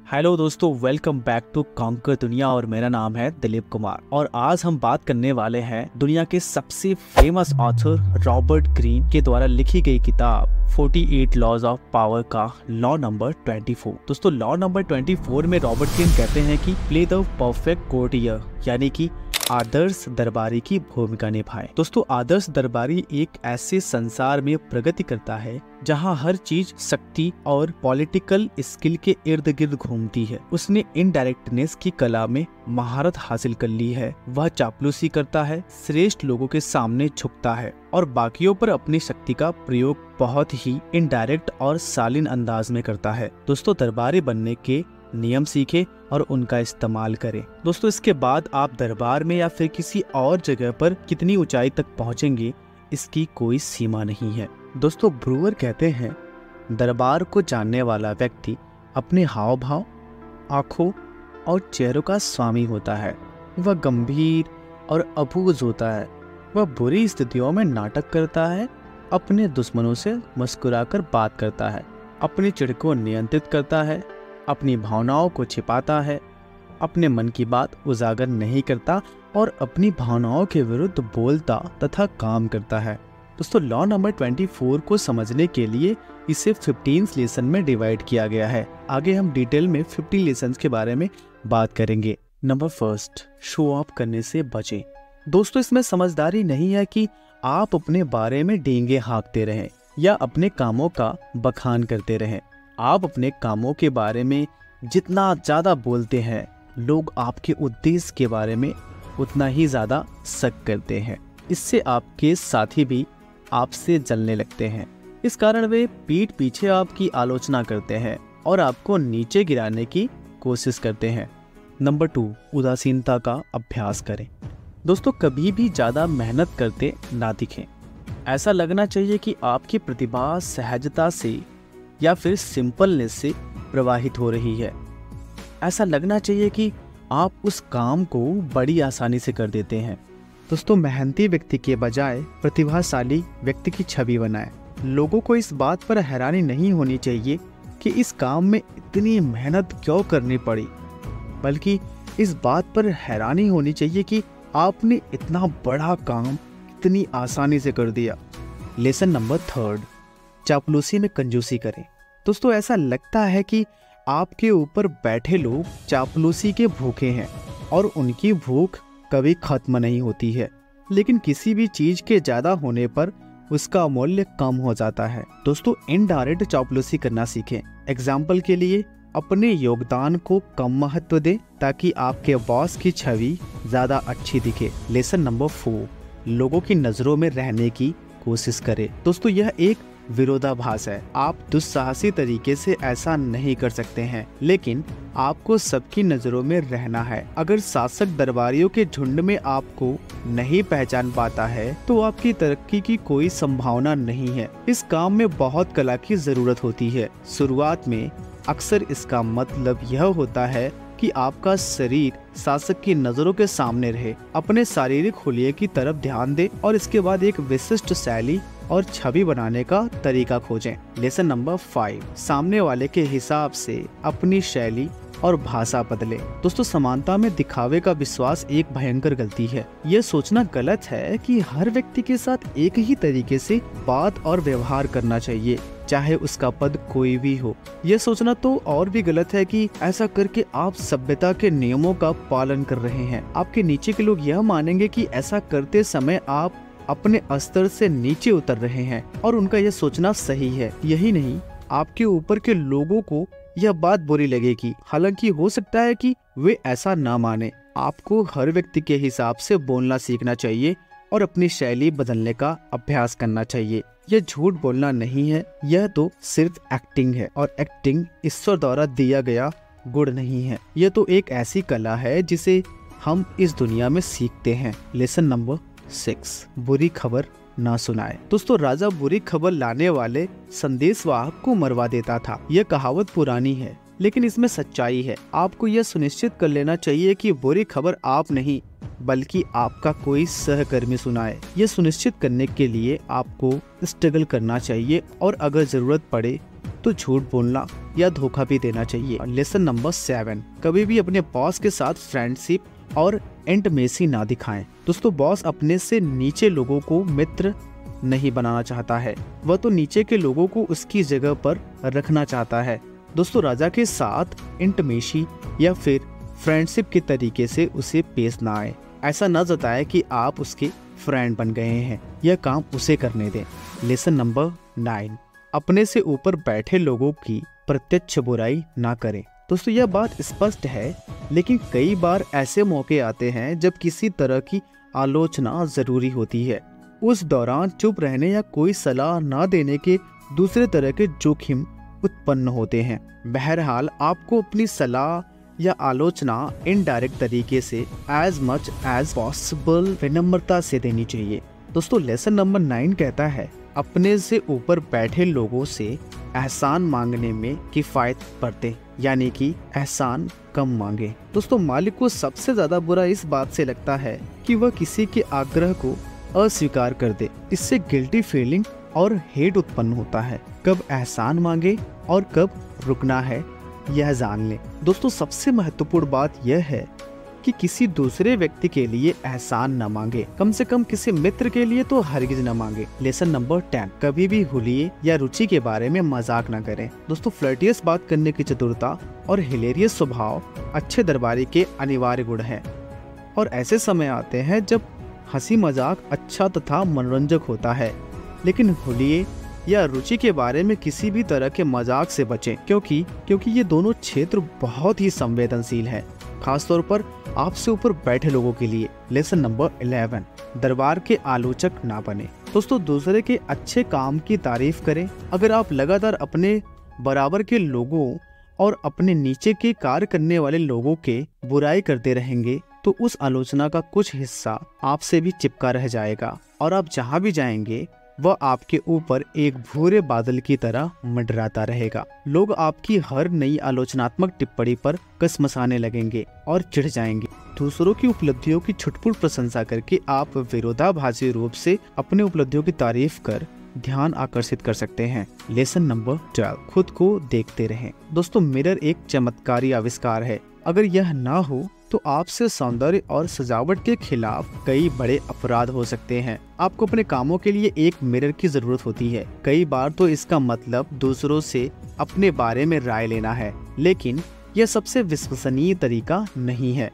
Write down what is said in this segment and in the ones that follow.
Hello दोस्तों, welcome back to conquer दुनिया और मेरा नाम है दिलीप कुमार। और आज हम बात करने वाले हैं दुनिया के सबसे फेमस ऑथर रॉबर्ट ग्रीन के द्वारा लिखी गई किताब 48 लॉज ऑफ पावर का लॉ नंबर 24। दोस्तों, लॉ नंबर 24 में रॉबर्ट ग्रीन कहते हैं कि प्ले द परफेक्ट कोर्टियर, यानी कि आदर्श दरबारी की भूमिका निभाए। दोस्तों, आदर्श दरबारी एक ऐसे संसार में प्रगति करता है जहां हर चीज शक्ति और पॉलिटिकल स्किल के इर्द गिर्द घूमती है। उसने इनडायरेक्टनेस की कला में महारत हासिल कर ली है। वह चापलूसी करता है, श्रेष्ठ लोगों के सामने झुकता है और बाकियों पर अपनी शक्ति का प्रयोग बहुत ही इनडायरेक्ट और शालीन अंदाज में करता है। दोस्तों, दरबारी बनने के नियम सीखे और उनका इस्तेमाल करें। दोस्तों, इसके बाद आप दरबार में या फिर किसी और जगह पर कितनी ऊंचाई तक पहुंचेंगे, इसकी कोई सीमा नहीं है। दोस्तों, ब्रूअर कहते हैं, दरबार को जानने वाला व्यक्ति अपने हाव भाव, आंखों और चेहरों का स्वामी होता है। वह गंभीर और अबूझ होता है। वह बुरी स्थितियों में नाटक करता है, अपने दुश्मनों से मुस्कुराकर बात करता है, अपनी चिढ़ को नियंत्रित करता है, अपनी भावनाओं को छिपाता है, अपने मन की बात उजागर नहीं करता और अपनी भावनाओं के विरुद्ध बोलता तथा काम करता है। दोस्तों, लॉ नंबर 24 को समझने के लिए इसे 15 लेसन में डिवाइड किया गया है। आगे हम डिटेल में 50 लेसन्स के बारे में बात करेंगे। नंबर फर्स्ट, शो ऑफ करने से बचें। दोस्तों, इसमें समझदारी नहीं है कि आप अपने बारे में डींगे हाँकते रहें या अपने कामों का बखान करते रहें। आप अपने कामों के बारे में जितना ज्यादा बोलते हैं, लोग आपके उद्देश्य के बारे में उतना ही ज्यादा शक करते हैं। इससे आपके साथी भी आपसे जलने लगते हैं। इस कारण वे पीठ पीछे आपकी आलोचना करते हैं और आपको नीचे गिराने की कोशिश करते हैं। नंबर 2, उदासीनता का अभ्यास करें। दोस्तों, कभी भी ज्यादा मेहनत करते ना दिखें। ऐसा लगना चाहिए कि आपकी प्रतिभा सहजता से या फिर सिंपलनेस से प्रवाहित हो रही है। ऐसा लगना चाहिए कि आप उस काम को बड़ी आसानी से कर देते हैं। दोस्तों, मेहनती व्यक्ति के बजाय प्रतिभाशाली व्यक्ति की छवि बनाएं। लोगों को इस बात पर हैरानी नहीं होनी चाहिए कि इस काम में इतनी मेहनत क्यों करनी पड़ी, बल्कि इस बात पर हैरानी होनी चाहिए कि आपने इतना बड़ा काम इतनी आसानी से कर दिया। लेसन नंबर 3, चापलूसी में कंजूसी करें। दोस्तों, ऐसा लगता है कि आपके ऊपर बैठे लोग चापलूसी के भूखे हैं और उनकी भूख कभी खत्म नहीं होती है, लेकिन किसी भी चीज के ज्यादा होने पर उसका मूल्य कम हो जाता है। दोस्तों, इनडायरेक्ट चापलूसी करना सीखें। एग्जाम्पल के लिए, अपने योगदान को कम महत्व दें ताकि आपके बॉस की छवि ज्यादा अच्छी दिखे। लेसन नंबर 4, लोगों की नजरों में रहने की कोशिश करें। दोस्तों, यह एक विरोधाभास है। आप दुस्साहसी तरीके से ऐसा नहीं कर सकते हैं, लेकिन आपको सबकी नजरों में रहना है। अगर शासक दरबारियों के झुंड में आपको नहीं पहचान पाता है, तो आपकी तरक्की की कोई संभावना नहीं है। इस काम में बहुत कला की जरूरत होती है। शुरुआत में अक्सर इसका मतलब यह होता है कि आपका शरीर शासक की नजरों के सामने रहे। अपने शारीरिक हुलिये की तरफ ध्यान दें और इसके बाद एक विशिष्ट शैली और छवि बनाने का तरीका खोजें। लेसन नंबर 5, सामने वाले के हिसाब से अपनी शैली और भाषा बदले। दोस्तों, समानता में दिखावे का विश्वास एक भयंकर गलती है। यह सोचना गलत है कि हर व्यक्ति के साथ एक ही तरीके से बात और व्यवहार करना चाहिए, चाहे उसका पद कोई भी हो। यह सोचना तो और भी गलत है कि ऐसा करके आप सभ्यता के नियमों का पालन कर रहे हैं। आपके नीचे के लोग यह मानेंगे कि ऐसा करते समय आप अपने स्तर से नीचे उतर रहे हैं और उनका यह सोचना सही है। यही नहीं, आपके ऊपर के लोगों को यह बात बुरी लगेगी। हालांकि हो सकता है कि वे ऐसा ना माने। आपको हर व्यक्ति के हिसाब से बोलना सीखना चाहिए और अपनी शैली बदलने का अभ्यास करना चाहिए। यह झूठ बोलना नहीं है, यह तो सिर्फ एक्टिंग है और एक्टिंग ईश्वर द्वारा दिया गया गुण नहीं है। यह तो एक ऐसी कला है जिसे हम इस दुनिया में सीखते हैं। लेसन नंबर 6, बुरी खबर ना सुनाए। दोस्तों, राजा बुरी खबर लाने वाले संदेशवाहक को मरवा देता था। यह कहावत पुरानी है, लेकिन इसमें सच्चाई है। आपको यह सुनिश्चित कर लेना चाहिए कि बुरी खबर आप नहीं बल्कि आपका कोई सहकर्मी सुनाए। यह सुनिश्चित करने के लिए आपको स्ट्रगल करना चाहिए और अगर जरूरत पड़े तो झूठ बोलना या धोखा भी देना चाहिए। लेसन नंबर 7, कभी भी अपने बॉस के साथ फ्रेंडशिप और इंटीमेसी ना दिखाएं। दोस्तों बॉस अपने से नीचे लोगों को मित्र नहीं बनाना चाहता है, वह तो नीचे के लोगों को उसकी जगह पर रखना चाहता है। दोस्तों राजा के साथ इंटीमेसी या फिर फ्रेंडशिप के तरीके से उसे पेश ना आए। ऐसा न जताए कि आप उसके फ्रेंड बन गए हैं, यह काम उसे करने दें। लेसन नंबर 9, अपने से ऊपर बैठे लोगों की प्रत्यक्ष बुराई ना करें। दोस्तों यह बात स्पष्ट है, लेकिन कई बार ऐसे मौके आते हैं जब किसी तरह की आलोचना जरूरी होती है। उस दौरान चुप रहने या कोई सलाह ना देने के दूसरे तरह के जोखिम उत्पन्न होते हैं। बहरहाल आपको अपनी सलाह या आलोचना इनडायरेक्ट तरीके से एज मच एज पॉसिबल विनम्रता से देनी चाहिए। दोस्तों लेसन नंबर 9 कहता है, अपने से ऊपर बैठे लोगों से एहसान मांगने में किफायत बरतें, यानी कि एहसान कम मांगे। दोस्तों मालिक को सबसे ज्यादा बुरा इस बात से लगता है कि वह किसी के आग्रह को अस्वीकार कर दे। इससे गिल्टी फीलिंग और हेट उत्पन्न होता है। कब एहसान मांगे और कब रुकना है यह जान लें। दोस्तों सबसे महत्वपूर्ण बात यह है कि किसी दूसरे व्यक्ति के लिए एहसान न मांगे, कम से कम किसी मित्र के लिए तो हरगिज न मांगे। लेसन नंबर 10, कभी भी हुलिये या रुचि के बारे में मजाक न करें। दोस्तों फ्लर्टियस बात करने की चतुरता और हिलेरियस स्वभाव अच्छे दरबारी के अनिवार्य गुण हैं, और ऐसे समय आते हैं जब हंसी मजाक अच्छा तथा मनोरंजक होता है, लेकिन हुलिये या रुचि के बारे में किसी भी तरह के मजाक से बचें, क्योंकि ये दोनों क्षेत्र बहुत ही संवेदनशील हैं, खासतौर पर आपसे ऊपर बैठे लोगों के लिए। लेसन नंबर 11, दरबार के आलोचक ना बने। दोस्तों दूसरे के अच्छे काम की तारीफ करें। अगर आप लगातार अपने बराबर के लोगों और अपने नीचे के कार्य करने वाले लोगों के बुराई करते रहेंगे तो उस आलोचना का कुछ हिस्सा आपसे भी चिपका रह जाएगा, और आप जहाँ भी जाएंगे वह आपके ऊपर एक भूरे बादल की तरह मंडराता रहेगा। लोग आपकी हर नई आलोचनात्मक टिप्पणी पर कसमसाने लगेंगे और चिढ़ जाएंगे। दूसरों की उपलब्धियों की छुटपुट प्रशंसा करके आप विरोधाभासी रूप से अपने उपलब्धियों की तारीफ कर ध्यान आकर्षित कर सकते हैं। लेसन नंबर 12, खुद को देखते रहें। दोस्तों मिरर एक चमत्कारी आविष्कार है। अगर यह ना हो तो आपसे सौंदर्य और सजावट के खिलाफ कई बड़े अपराध हो सकते हैं। आपको अपने कामों के लिए एक मिरर की जरूरत होती है। कई बार तो इसका मतलब दूसरों से अपने बारे में राय लेना है, लेकिन यह सबसे विश्वसनीय तरीका नहीं है।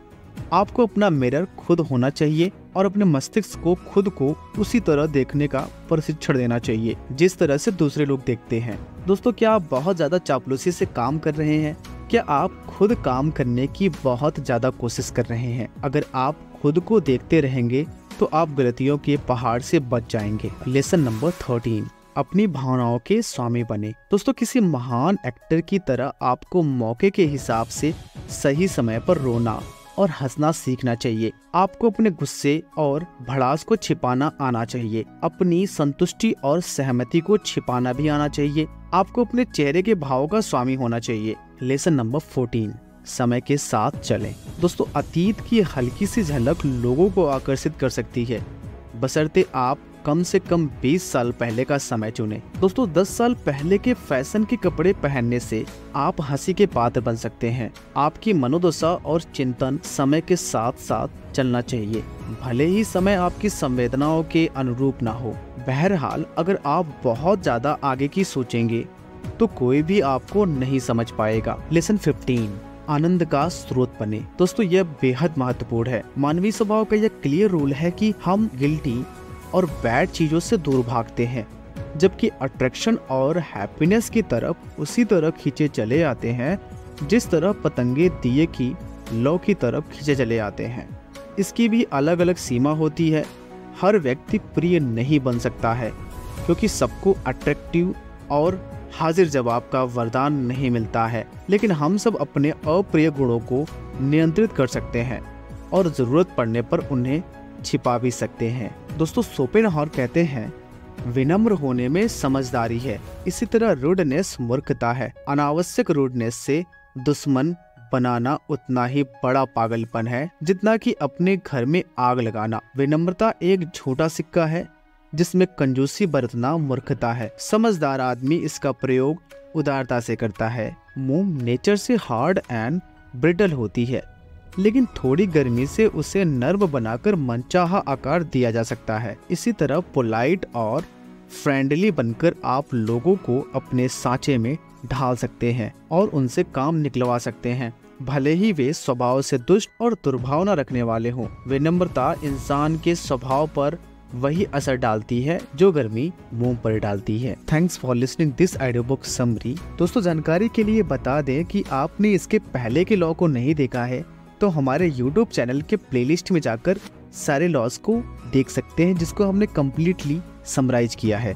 आपको अपना मिरर खुद होना चाहिए और अपने मस्तिष्क को खुद को उसी तरह देखने का प्रशिक्षण देना चाहिए जिस तरह से दूसरे लोग देखते हैं। दोस्तों क्या आप बहुत ज्यादा चापलूसी से काम कर रहे हैं? क्या आप खुद काम करने की बहुत ज्यादा कोशिश कर रहे हैं? अगर आप खुद को देखते रहेंगे तो आप गलतियों के पहाड़ से बच जाएंगे। लेसन नंबर 13, अपनी भावनाओं के स्वामी बने। दोस्तों किसी महान एक्टर की तरह आपको मौके के हिसाब से सही समय पर रोना और हंसना सीखना चाहिए। आपको अपने गुस्से और भड़ास को छिपाना आना चाहिए। अपनी संतुष्टि और सहमति को छिपाना भी आना चाहिए। आपको अपने चेहरे के भावों का स्वामी होना चाहिए। लेसन नंबर 14, समय के साथ चलें। दोस्तों अतीत की हल्की सी झलक लोगों को आकर्षित कर सकती है, बशर्ते आप कम से कम 20 साल पहले का समय चुने। दोस्तों 10 साल पहले के फैशन के कपड़े पहनने से आप हंसी के पात्र बन सकते हैं। आपकी मनोदशा और चिंतन समय के साथ साथ चलना चाहिए, भले ही समय आपकी संवेदनाओं के अनुरूप ना हो। बहरहाल अगर आप बहुत ज्यादा आगे की सोचेंगे तो कोई भी आपको नहीं समझ पाएगा। लेसन 15, आनंद का स्रोत बने। दोस्तों यह बेहद महत्वपूर्ण है। मानवीय स्वभाव का यह क्लियर रूल है कि हम गिल्टी और बैड चीजों से दूर भागते हैं, जबकि अट्रैक्शन और हैप्पीनेस की तरफ उसी तरह खींचे चले आते हैं जिस तरह पतंगे दिए की लौ की तरफ खींचे चले आते हैं। इसकी भी अलग अलग सीमा होती है। हर व्यक्ति प्रिय नहीं बन सकता है, क्योंकि सबको अट्रैक्टिव और हाजिर जवाब का वरदान नहीं मिलता है। लेकिन हम सब अपने अप्रिय गुणों को नियंत्रित कर सकते हैं और जरूरत पड़ने पर उन्हें छिपा भी सकते हैं। दोस्तों शोपेनहावर कहते हैं, विनम्र होने में समझदारी है, इसी तरह रूडनेस मूर्खता है। अनावश्यक रूडनेस से दुश्मन बनाना उतना ही बड़ा पागलपन है जितना कि अपने घर में आग लगाना। विनम्रता एक झूठा सिक्का है जिसमें कंजूसी बरतना मूर्खता है। समझदार आदमी इसका प्रयोग उदारता से करता है। मोम नेचर से हार्ड एंड ब्रिटल होती है, लेकिन थोड़ी गर्मी से उसे नर्म बनाकर मनचाहा आकार दिया जा सकता है। इसी तरह पोलाइट और फ्रेंडली बनकर आप लोगों को अपने सांचे में ढाल सकते हैं और उनसे काम निकलवा सकते हैं, भले ही वे स्वभाव से दुष्ट और दुर्भावना रखने वाले हों। विनम्रता इंसान के स्वभाव पर वही असर डालती है जो गर्मी मोम पर डालती है। Thanks for listening this audio book summary. दोस्तों, जानकारी के लिए बता दें कि आपने इसके पहले के लॉ को नहीं देखा है तो हमारे YouTube चैनल के प्लेलिस्ट में जाकर सारे लॉज को देख सकते हैं, जिसको हमने कम्प्लीटली समराइज किया है।